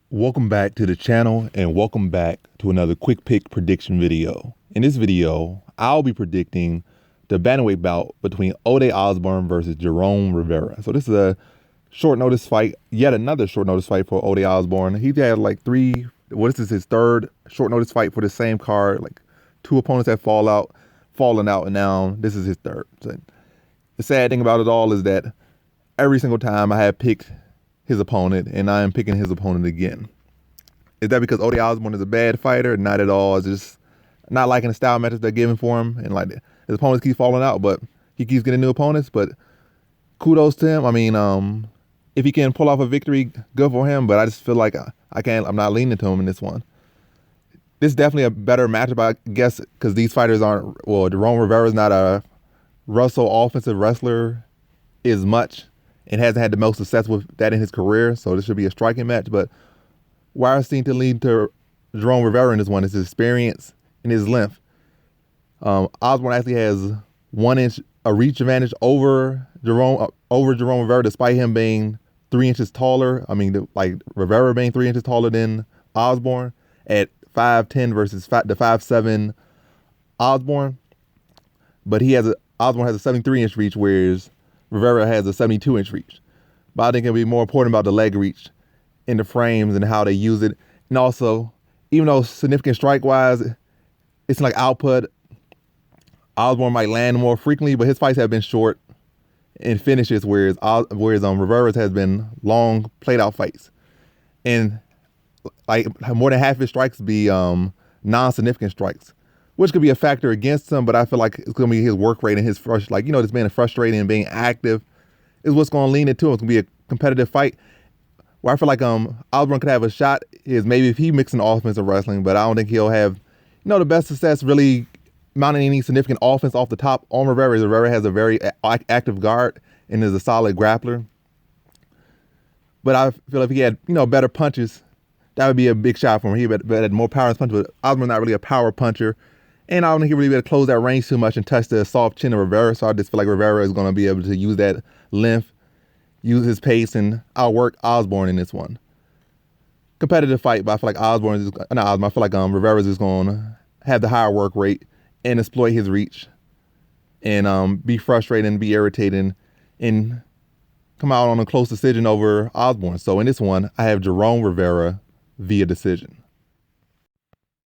Welcome back to the channel and welcome back to another quick pick prediction video. In this video, I'll be predicting the bantamweight bout between Ode Osbourne versus Jerome Rivera. So this is a short notice fight, yet another short notice fight for Ode Osbourne. He's had like this is his third short notice fight for the same card. Like two opponents have fallen out, and now this is his third. So the sad thing about it all is that every single time I have picked his opponent, and I am picking his opponent again. Is that because Ode Osbourne is a bad fighter? Not at all. It's just not liking the style matches they're giving for him, and like his opponents keep falling out, but he keeps getting new opponents. But kudos to him. I mean, if he can pull off a victory, good for him. But I just feel like I'm not leaning to him in this one. This is definitely a better matchup, I guess, because these fighters aren't. Well, Jerome Rivera is not a Russell offensive wrestler as much, and hasn't had the most success with that in his career, so this should be a striking match. But why I seem to lean to Jerome Rivera in this one is his experience and his length. Osbourne actually has 1 inch a reach advantage over Jerome Rivera, despite him being 3 inches taller. I mean, like Rivera being 3 inches taller than Osbourne at 5'10" versus the 5'7" Osbourne. But Osbourne has a 73-inch reach, whereas Rivera has a 72-inch reach. But I think it'll be more important about the leg reach in the frames and how they use it. And also, even though significant strike-wise, it's like output, Osbourne might land more frequently, but his fights have been short in finishes, whereas Rivera's has been long, played-out fights. And like more than half his strikes be non-significant strikes, which could be a factor against him, but I feel like it's going to be his work rate and his just being frustrating and being active is what's going to lean into him. It's going to be a competitive fight where I feel like Osbourne could have a shot is maybe if he mixes offensive wrestling, but I don't think he'll have, the best success really mounting any significant offense off the top on Rivera. Rivera has a very active guard and is a solid grappler. But I feel if he had, better punches, that would be a big shot for him. He had more power in his punch, but Osbourne's not really a power puncher. And I don't think he really be able to close that range too much and touch the soft chin of Rivera. So I just feel like Rivera is going to be able to use that length, use his pace, and outwork Osbourne in this one. Competitive fight, but I feel like Rivera is just going to have the higher work rate and exploit his reach and be frustrated and be irritating and come out on a close decision over Osbourne. So in this one, I have Jerome Rivera via decision.